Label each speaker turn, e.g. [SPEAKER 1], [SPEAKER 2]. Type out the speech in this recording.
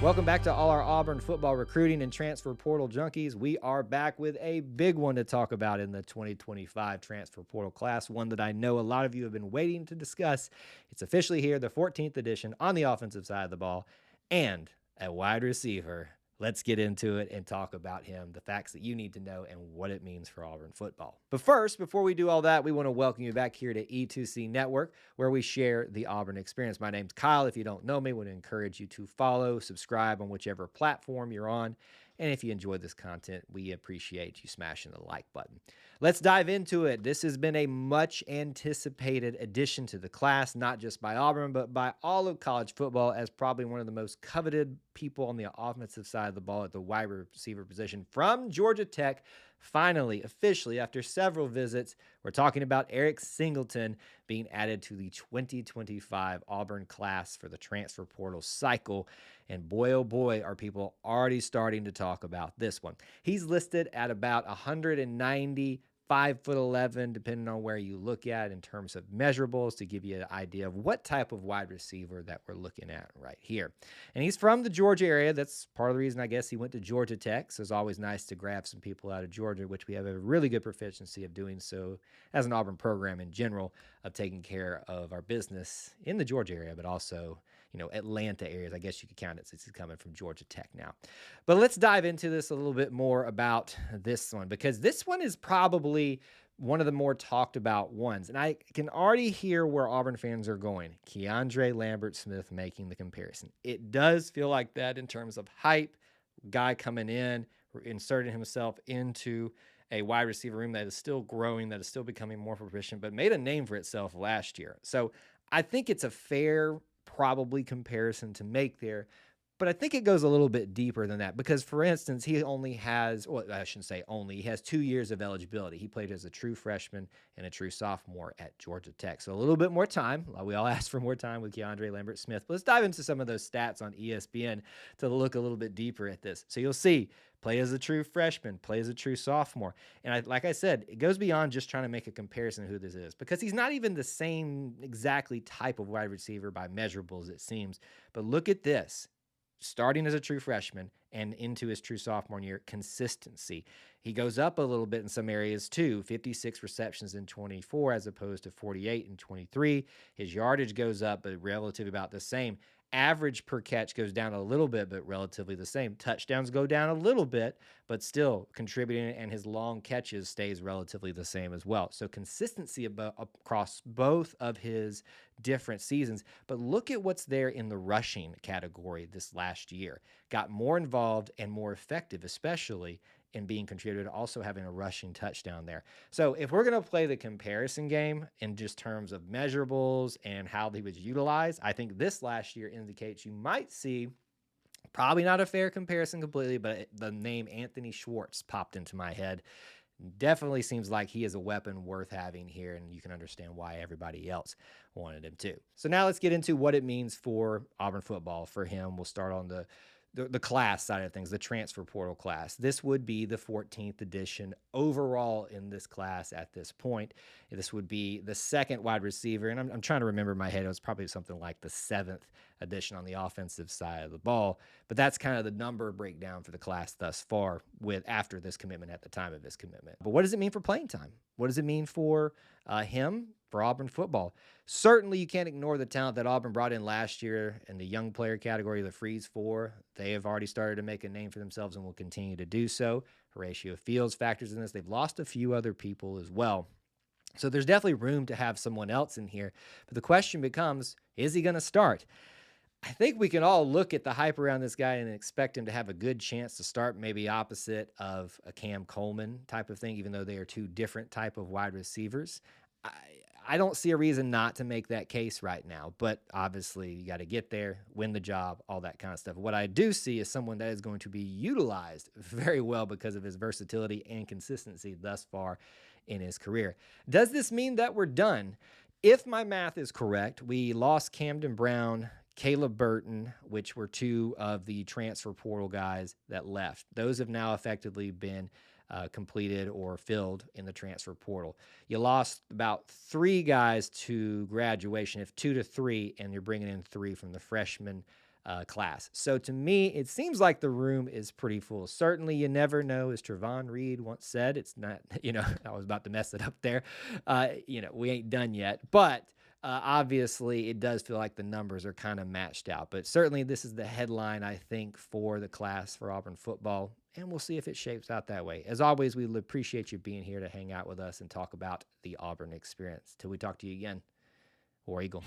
[SPEAKER 1] Welcome back to all our Auburn football recruiting and transfer portal junkies. We are back with a big one to talk about in the 2025 transfer portal class, one that I know a lot of you have been waiting to discuss. It's officially here, the 14th edition on the offensive side of the ball, and a wide receiver. Let's get into it and talk about him, the facts that you need to know, and what it means for Auburn football. But first, before we do all that, we want to welcome you back here to E2C Network, where we share the Auburn experience. My name's Kyle. If you don't know me, I would encourage you to follow, subscribe on whichever platform you're on. And if you enjoy this content, we appreciate you smashing the like button. Let's dive into it. This has been a much anticipated addition to the class, not just by Auburn, but by all of college football, as probably one of the most coveted people on the offensive side of the ball at the wide receiver position from Georgia Tech. Finally, officially, after several visits, we're talking about Eric Singleton being added to the 2025 Auburn class for the transfer portal cycle. And boy, oh boy, are people already starting to talk about this one. He's listed at about 190, 5'11", depending on where you look at in terms of measurables, to give you an idea of what type of wide receiver that we're looking at right here. And he's from the Georgia area. That's part of the reason, I guess, he went to Georgia Tech. So it's always nice to grab some people out of Georgia, which we have a really good proficiency of doing so as an Auburn program in general, of taking care of our business in the Georgia area, but also, Atlanta areas. I guess you could count it since he's coming from Georgia Tech now. But let's dive into this a little bit more about this one, because this one is probably one of the more talked about ones. And I can already hear where Auburn fans are going. Keandre Lambert-Smith making the comparison. It does feel like that in terms of hype, guy coming in, inserting himself into a wide receiver room that is still growing, that is still becoming more proficient, but made a name for itself last year. So I think it's a fair, probably comparison to make there. But I think it goes a little bit deeper than that, because, for instance, he only has, well, I shouldn't say only, he has 2 years of eligibility. He played as a true freshman and a true sophomore at Georgia Tech. So a little bit more time. We all asked for more time with Keandre Lambert-Smith. But let's dive into some of those stats on ESPN to look a little bit deeper at this. So you'll see, play as a true freshman, play as a true sophomore. And like I said, it goes beyond just trying to make a comparison of who this is, because he's not even the same exactly type of wide receiver by measurables, it seems. But look at this. Starting as a true freshman and into his true sophomore year, consistency. He goes up a little bit in some areas too, 56 receptions in 24 as opposed to 48 in 23. His yardage goes up, but relatively about the same. Average per catch goes down a little bit, but relatively the same. Touchdowns go down a little bit, but still contributing, and his long catches stays relatively the same as well. So consistency across both of his different seasons. But look at what's there in the rushing category this last year. Got more involved and more effective, especially in being contributed, also having a rushing touchdown there. So if we're going to play the comparison game in just terms of measurables and how he was utilized, I think this last year indicates you might see, probably not a fair comparison completely, but the name Anthony Schwartz popped into my head. Definitely seems like he is a weapon worth having here, and you can understand why everybody else wanted him too. So now let's get into what it means for Auburn football for him. We'll start on the class side of things, the transfer portal class. This would be the 14th edition overall in this class at this point. This would be the second wide receiver, and I'm trying to remember in my head. It was probably something like the 7th edition on the offensive side of the ball, but that's kind of the number breakdown for the class thus far after this commitment, at the time of his commitment. But what does it mean for playing time? What does it mean for him, for Auburn football? Certainly, you can't ignore the talent that Auburn brought in last year in the young player category, the Freeze 4. They have already started to make a name for themselves and will continue to do so. Horatio Fields factors in this. They've lost a few other people as well. So there's definitely room to have someone else in here. But the question becomes, is he going to start? I think we can all look at the hype around this guy and expect him to have a good chance to start, maybe opposite of a Cam Coleman type of thing, even though they are two different type of wide receivers. I don't see a reason not to make that case right now, but obviously you got to get there, win the job, all that kind of stuff. What I do see is someone that is going to be utilized very well because of his versatility and consistency thus far in his career. Does this mean that we're done? If my math is correct, we lost Camden Brown, Caleb Burton, which were two of the transfer portal guys that left. Those have now effectively been completed or filled in the transfer portal. You lost about 3 guys to graduation, if 2 to 3, and you're bringing in 3 from the freshman class. So to me, it seems like the room is pretty full. Certainly, you never know, as Trevon Reed once said. It's not, I was about to mess it up there. We ain't done yet, but obviously, it does feel like the numbers are kind of matched out. But certainly, this is the headline, I think, for the class for Auburn football. And we'll see if it shapes out that way. As always, we appreciate you being here to hang out with us and talk about the Auburn experience. Till we talk to you again, War Eagle.